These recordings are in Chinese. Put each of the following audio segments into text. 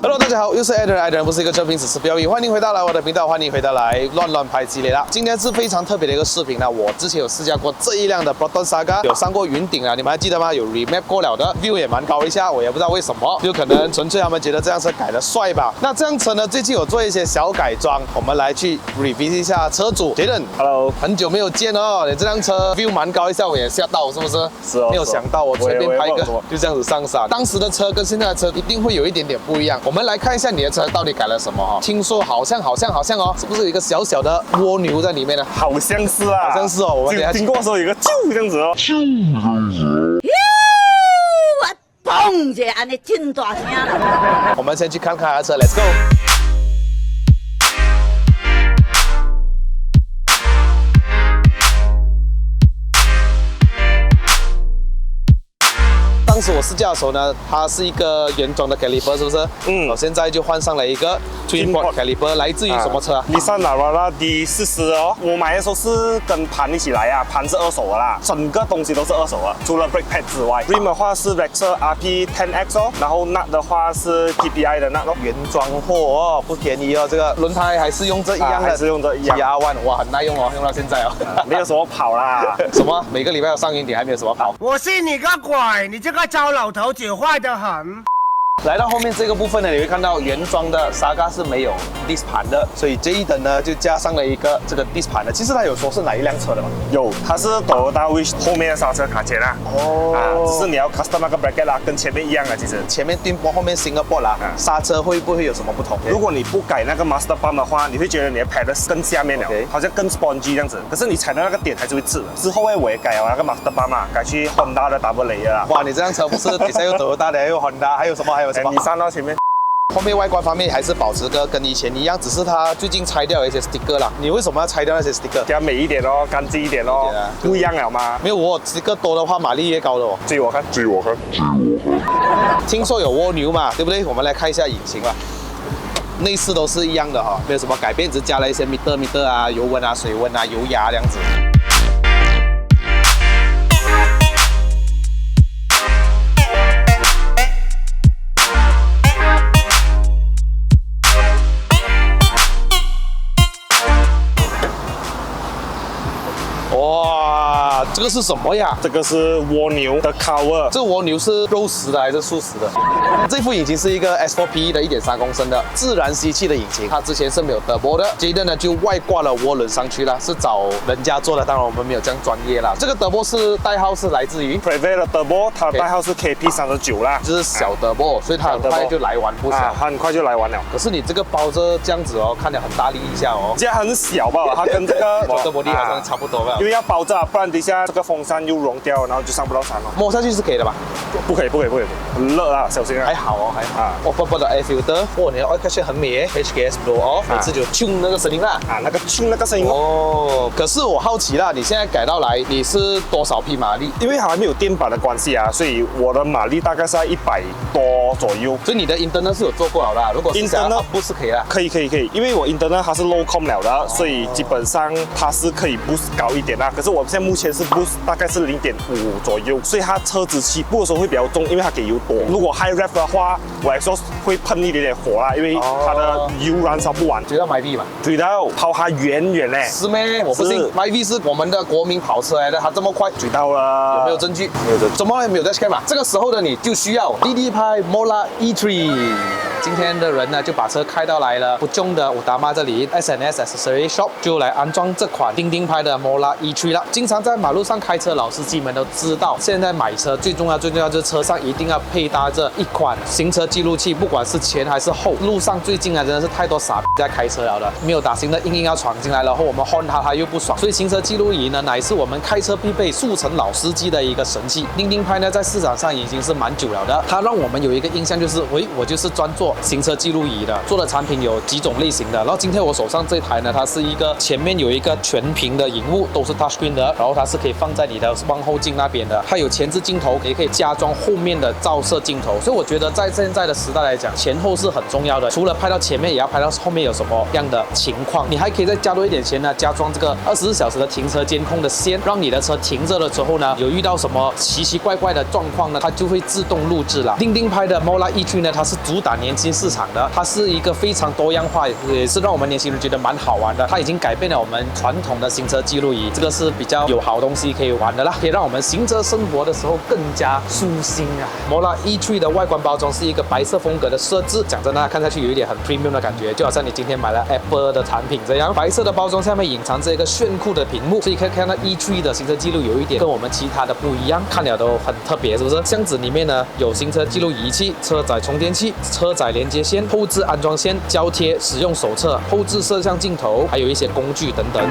Hello， 大家好，又是 Eden， 不是一个真凭只是标语，欢迎回到我的频道，欢迎回到乱拍系列啦。今天是非常特别的一个视频呢，我之前有试驾过这一辆的 Proton Saga， 有上过云顶啊，你们还记得吗？有 remap 过了的 ，view 也蛮高一下，我也不知道为什么，就可能纯粹他们觉得这辆车改得帅吧。那这辆车呢，最近有做一些小改装，我们来去 review 一下车主 Jaden。Hello， 很久没有见哦，你这辆车 view 蛮高一下，我也吓到，是不是？是哦，没有想到我随便拍一个就这样子上山。当时的车跟现在的车一定会有一点点不一样。我们来看一下你的车到底改了什么哈？听说好像哦，是不是有一个小小的蜗牛在里面呢？好像是啊，好像是哦。我们等下经过的时候有一个啾这样子哦，嘣一下，安尼真大声啦！我们先去看看他的车 ，Let's go。当时我试驾的时候呢，它是一个原装的 caliper， 是不是？我现在就换上了一个 twin port caliper， 来自于什么车啊？Nissan Navara D40哦。我买的时候是跟盘一起来啊，盘是二手的啦，整个东西都是二手的，除了 brake pad 之外。Rim 的话是 Rexel RP10X 哦，然后 nut 的话是 PPI 的 nut 哦，原装货哦，不便宜哦。这个轮胎还是用这一样的，还是用这一样。GR1，哇，很耐用哦，用到现在哦，没有什么跑啦。什么？每个礼拜要上云顶，还没有什么跑。我信你个鬼！你这个糟老头子坏得很。来到后面这个部分呢，你会看到原装的 Saga 是没有 disc 盘的，所以这一等呢就加上了一个这个 disc 盘的。其实它有说是哪一辆车的吗？有，它是 Toyota Wish 后面的刹车卡钳啦。哦，只是你要 custom 那个 bracket 啦，跟前面一样的，其实前面定波，后面 single board 啦。刹车会不会有什么不同？如果你不改那个 master bump 的话，你会觉得你的 pedal 更下面了，好像更 spongy 这样子。可是你踩到那个点还是会刺的。之后我也改了那个 master bump 啊，改去 Honda 的 double layer 啦。哇，你这辆车不是底下有 Toyota 的，还有 Honda， 还有什么？你上到前面。后面外观方面还是保持跟以前一样，只是它最近拆掉了一些 sticker 啦。你为什么要拆掉那些 sticker？ 给它美一点哦，干净一点哦，不一样了吗？没有sticker 多的话，马力越高的哦。追我看。听说有蜗牛嘛，对不对？我们来看一下引擎吧。内饰都是一样的哈，没有什么改变，只加了一些 meter 啊、油温啊、水温啊、油压这样子。哇，这个是什么呀？这个是蜗牛的 cover。这蜗牛是肉食的还是素食的？这副引擎是一个 S4PE 的 1.3公升的自然吸气的引擎，它之前是没有 turbo 的。Jaden 呢就外挂了涡轮上去了，是找人家做的，当然我们没有这样专业啦。这个 turbo 是代号是来自于 Prevate 的 turbo， 它的代号是 KP39啦，就是小 turbo， 所以它很快就来完不小，它很快就来完了。可是你这个包着这样子哦，看得很大力一下哦，这样很小吧？它跟这个turbo 力好像差不多吧？因为要包着，不然等一下这个风扇又融掉，然后就上不到山了。摸下去是可以的吧？不可以，很热啊，小心啊！还好哦，还好。不的 air filter， 哇，你的 oil catch 很美耶 ，HKS blow off， 每次就啾那个声音啦。那个啾那个声音哦。可是我好奇啦，你现在改到来，你是多少匹马力？因为还没有电板的关系啊，所以我的马力大概是在100多左右。所以你的 internal 是有做过了的，如果是 internal 不是可以啦。可以，因为我 internal 它是 low com 了的，所以基本上它是可以 boost 高一点啦。可是我现在目前是 boost 大概是0.5左右，所以它车子起步的时候会比较重，因为它给油多。如果 high rev 的话，我来说会喷一点点火啦，因为它的油燃烧不完。追到 MyV 嘛？追到跑它远嘞。是咩？我不信 ，MyV 是我们的国民跑车来的，它这么快，追到了。有没有证据？没有证据。怎么没有 dashcam 嘛？这个时候的你就需要滴滴拍 Mola E3。今天的人呢就把车开到来了不中的武大妈这里 SNS Accessory Shop 就来安装这款叮叮拍的 Mola E3 了。经常在马路上开车，老司机们都知道，现在买车最重要就是车上一定要配搭着一款行车记录器，不管是前还是后。路上最近啊真的是太多傻逼在开车了的，没有打星的硬要闯进来，然后我们轰他又不爽，所以行车记录仪呢乃是我们开车必备速成老司机的一个神器。叮叮拍呢在市场上已经是蛮久了的，它让我们有一个印象就是，我就是专做行车记录仪的，做的产品有几种类型的。然后今天我手上这台呢，它是一个前面有一个全屏的荧幕，都是 touchscreen 的，然后它是可以放在你的望后镜那边的，它有前置镜头，也可以加装后面的照射镜头。所以我觉得在现在的时代来讲，前后是很重要的，除了拍到前面，也要拍到后面有什么样的情况。你还可以再加多一点钱呢，加装这个24小时的停车监控的线，让你的车停着了之后呢，有遇到什么奇奇怪怪的状况呢，它就会自动录制了。叮叮拍的 Mola E3 呢，它是主打年新市场的，它是一个非常多样化，也是让我们年轻人觉得蛮好玩的。它已经改变了我们传统的行车记录仪，这个是比较有好东西可以玩的啦，可以让我们行车生活的时候更加舒心啊。Mola E3 的外观包装是一个白色风格的设置，讲真的，看下去有一点很 premium 的感觉，就好像你今天买了 Apple 的产品这样。白色的包装下面隐藏着一个炫酷的屏幕，所以可以看到 E3 的行车记录有一点跟我们其他的不一样，看了都很特别，是不是？箱子里面呢有行车记录仪器、车载充电器、车载连接线、后置安装线、胶贴、使用手册、后置摄像镜头，还有一些工具等等。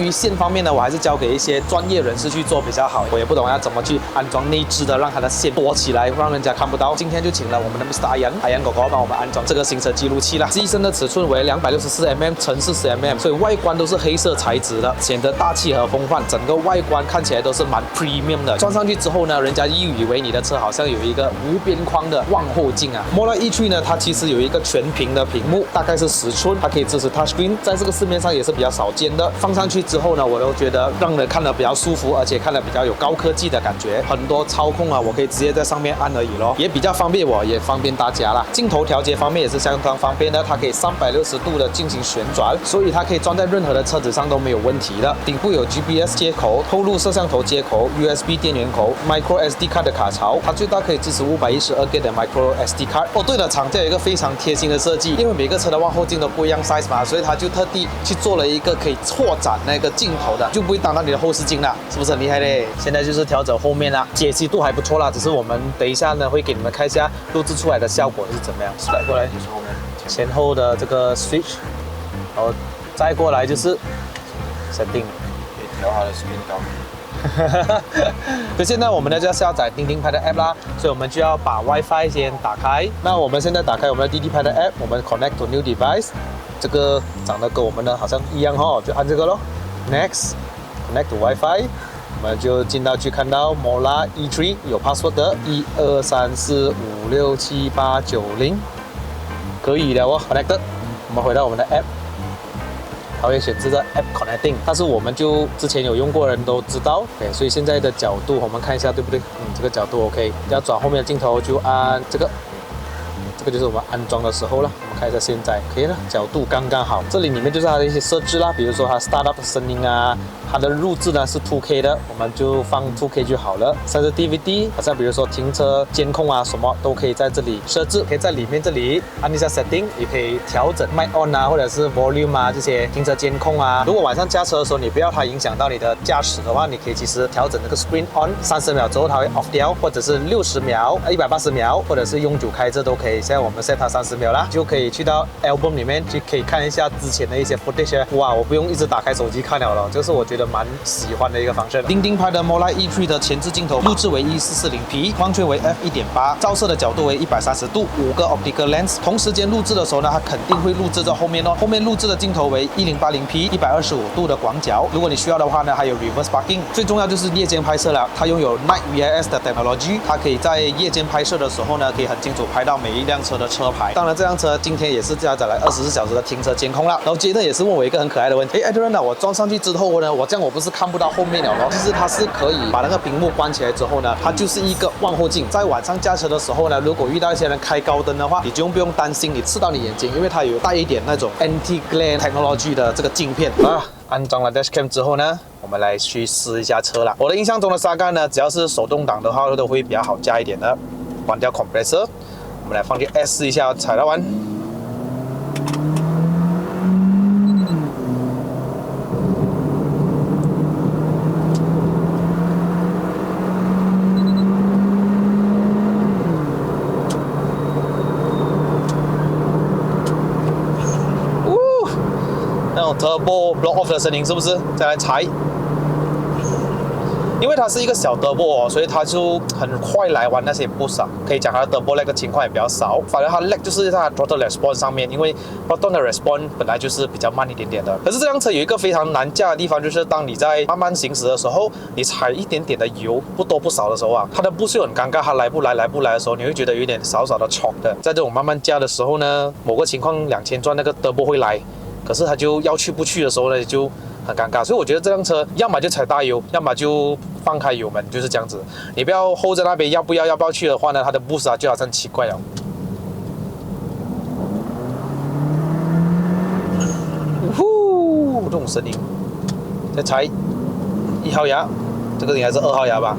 线方面呢，我还是交给一些专业人士去做比较好。我也不懂要怎么去安装内置的，让它的线多起来，让人家看不到。今天就请了我们的 Mr. 阿阳狗狗帮我们安装这个行车记录器啦。机身的尺寸为264mm乘40mm，所以外观都是黑色材质的，显得大气和风范。整个外观看起来都是蛮 premium 的。装上去之后呢，人家又以为你的车好像有一个无边框的望后镜啊。Mola E3 呢，它其实有一个全屏的屏幕，大概是10寸，它可以支持 touchscreen， 在这个市面上也是比较少见的。放上去之后呢，我都觉得让人看得比较舒服，而且看得比较有高科技的感觉。很多操控啊，我可以直接在上面按而已咯，也比较方便我，也方便大家啦。镜头调节方面也是相当方便的，它可以360度的进行旋转，所以它可以装在任何的车子上都没有问题的。顶部有 GPS 接口、透露摄像头接口、USB 电源口、Micro SD 卡的卡槽，它最大可以支持512G 的 Micro SD 卡。哦，对了，厂家有一个非常贴心的设计，因为每个车的望后镜都不一样 size 嘛，所以它就特地去做了一个可以扩展那个镜头的，就不会挡到你的后视镜啦，是不是很厉害嘞？现在就是调整后面啦，解析度还不错啦，只是我们等一下呢会给你们看一下录制出来的效果是怎么样。来过来，就是后面前后的这个 switch， 然后再过来就是 setting， 调好了 screen 高。所以现在我们呢就要下载叮叮拍的 app 啦，所以我们就要把 WiFi 先打开。那我们现在打开我们的滴滴拍的 app， 我们 connect to new device， 这个长得跟我们的好像一样哦，就按这个咯。Next connect to WiFi， 我们就进到去看到 Mola E3 有 password 的123456789，可以了哦 ，connected。我们回到我们的 app。它会选这个 App Connecting， 但是我们就之前有用过的人都知道，对，所以现在的角度我们看一下对不对？这个角度 OK， 要转后面的镜头就按这个，这个就是我们安装的时候了。我们看一下现在可以了，角度刚刚好。这里面就是它的一些设置啦，比如说它 Startup 的声音啊，它的录制呢是 2K 的，我们就放 2K 就好了。Sensitivity 好像比如说停车监控啊什么都可以在这里设置，可以在里面这里按一下 Setting， 也可以调整 Mic On 啊，或者是 Volume 啊这些停车监控啊。如果晚上驾车的时候你不要它影响到你的驾驶的话，你可以其实调整这个 Screen On 30秒之后它会 Off 掉，或者是60秒、180秒，或者是永久开着都可以。现在我们 set 它30秒啦，就可以去到 Album 里面就可以看一下之前的一些 footage。哇，我不用一直打开手机看了，这是我觉得蛮喜欢的一个方式。叮叮拍的 Mola E3 的前置镜头录制为1440p， 光圈为 f1.8， 照射的角度为130度，5个 optical lens。同时间录制的时候呢，它肯定会录制在后面哦。后面录制的镜头为1080p， 125度的广角。如果你需要的话呢，还有 reverse parking。最重要就是夜间拍摄了，它拥有 Night VIS 的 technology， 它可以在夜间拍摄的时候呢，可以很清楚拍到每一辆车的车牌。当然，这辆车今天也是加载了24小时的停车监控啦。然后杰特也是问我一个很可爱的问题，Adrian 我装上去之后呢，我不是看不到后面了咯？其实它是可以把那个屏幕关起来之后呢，它就是一个望后镜。在晚上驾车的时候呢，如果遇到一些人开高灯的话，你就不用担心你刺到你眼睛，因为它有带一点那种 anti-glare technology 的这个镜片啊。安装了 dashcam 之后呢，我们来去试一下车了。我的印象中的沙缸呢，只要是手动挡的话，都会比较好加一点的。关掉 compressor， 我们来放进 S 试一下，踩到完。Turbo blow off 的声音是不是？再来踩。因为它是一个小turbo哦，所以它就很快来玩那些 boost 啊，可以讲它的 turbo lag 的情况也比较少。反而它 lag 就是在它 throttle response 上面，因为 button 的 response 本来就是比较慢一点点的。可是这辆车有一个非常难驾的地方，就是当你在慢慢行驶的时候，你踩一点点的油，不多不少的时候啊，它的 boost 就很尴尬，它来不来的时候，你会觉得有点少少的 chock 的。在这种慢慢驾的时候呢，某个情况2000转那个 turbo 会来，可是它就要去不去的时候呢，就很尴尬。所以我觉得这辆车要么就踩大油，要么就放开油门，就是这样子。你不要 hold 在那边，要不要去的话呢，它的 boost 啊就好像奇怪了。呼，这种声音。再踩1号牙，这个应该是2号牙吧。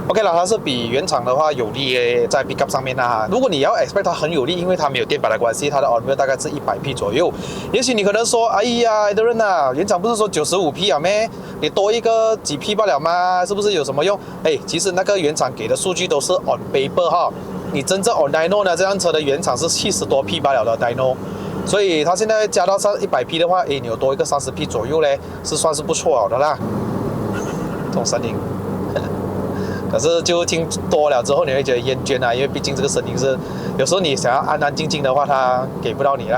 OK 了，它是比原厂的话有力在 pickup 上面啦。如果你要 expect 它很有力，因为它没有电板的关系，它的 on wheel 大概是100匹左右。也许你可能说，哎呀，的人啊，原厂不是说95匹啊咩？你多一个几匹罢了吗？是不是有什么用？哎，其实那个原厂给的数据都是 on paper 哈。你真正 on dyno 呢，这辆车的原厂是70多匹罢了的 dyno。所以它现在加到100匹的话，哎，你有多一个30匹左右嘞，是算是不错的啦。这种声音。可是就听多了之后，你会觉得厌倦啊，因为毕竟这个声音是，有时候你想要安安静静的话，它给不到你了。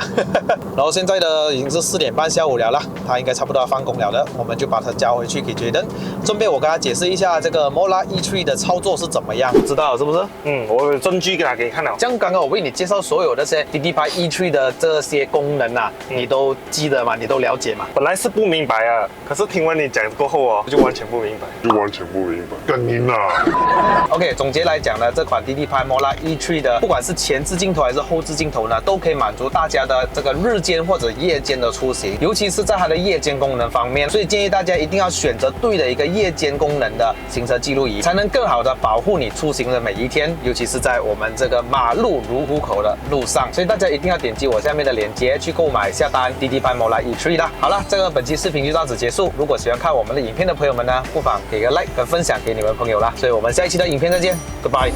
然后现在的已经是4点半下午了啦，它应该差不多要放工了的，我们就把它交回去给 Jayden。顺便我跟他解释一下这个 Mola E3 的操作是怎么样，知道了是不是？我有证据给你看了。像刚刚我为你介绍所有那些 DD Pi E3 的这些功能啊，你都记得吗？你都了解吗？本来是不明白啊，可是听完你讲过后哦，就完全不明白，干你呐！OK， 总结来讲呢，这款 DD Pi Mola E3 的，不管是前置镜头还是后置镜头呢，都可以满足大家的这个日间或者夜间的出行，尤其是在它的夜间功能方面，所以建议大家一定要选择对的一个夜间功能的行车记录仪，才能更好的保护你出行的每一天，尤其是在我们这个马路如虎口的路上。所以大家一定要点击我下面的链接去购买下单 DD Pi Mola E3 啦。好了，这个本期视频就到此结束。如果喜欢看我们的影片的朋友们呢，不妨给个 like 跟分享给你们朋友啦。所以我们下一期的影片再见 ，Goodbye。